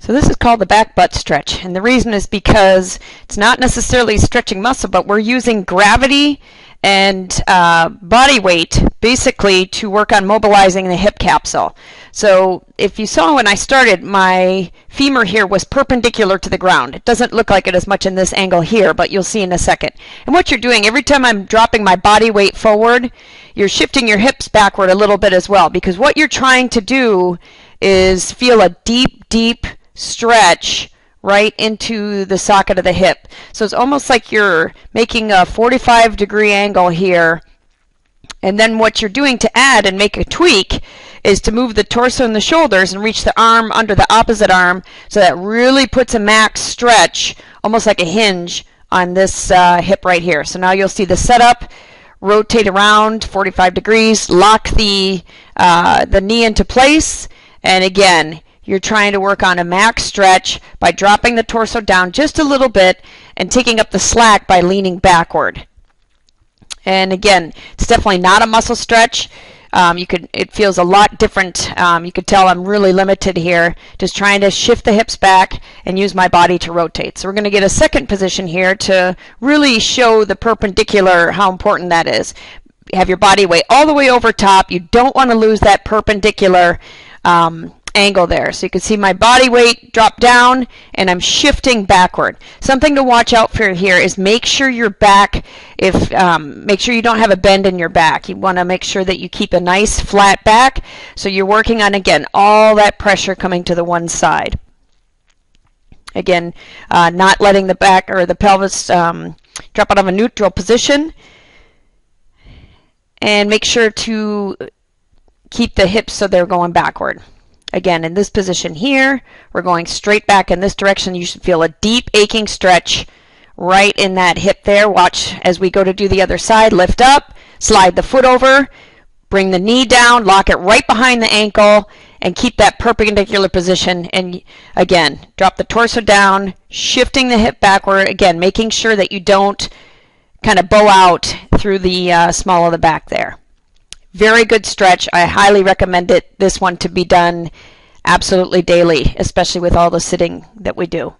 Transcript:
So this is called the back butt stretch, and the reason is because it's not necessarily stretching muscle, but we're using gravity and body weight basically to work on mobilizing the hip capsule. So if you saw when I started, my femur here was perpendicular to the ground. It doesn't look like it as much in this angle here, but you'll see in a second. And what you're doing, every time I'm dropping my body weight forward, you're shifting your hips backward a little bit as well, because what you're trying to do is feel a deep, deep stretch right into the socket of the hip. So it's almost like you're making a 45-degree angle here, and then what you're doing to add and make a tweak is to move the torso and the shoulders and reach the arm under the opposite arm, so that really puts a max stretch, almost like a hinge, on this hip right here. So now you'll see the setup, rotate around 45 degrees, lock the knee into place, and again, you're trying to work on a max stretch by dropping the torso down just a little bit and taking up the slack by leaning backward. And again, it's definitely not a muscle stretch. It feels a lot different. You could tell I'm really limited here, just trying to shift the hips back and use my body to rotate. So we're going to get a second position here to really show the perpendicular, how important that is. You have your body weight all the way over top. You don't want to lose that perpendicular angle there. So you can see my body weight drop down and I'm shifting backward. Something to watch out for here is make sure your back, make sure you don't have a bend in your back. You want to make sure that you keep a nice flat back, so you're working on, again, all that pressure coming to the one side. Again, not letting the back or the pelvis drop out of a neutral position, and make sure to keep the hips so they're going backward. Again, in this position here, we're going straight back in this direction. You should feel a deep aching stretch right in that hip there. Watch as we go to do the other side. Lift up, slide the foot over, bring the knee down, lock it right behind the ankle, and keep that perpendicular position. And again, drop the torso down, shifting the hip backward. Again, making sure that you don't kind of bow out through the small of the back there. Very good stretch. I highly recommend this one to be done absolutely daily, especially with all the sitting that we do.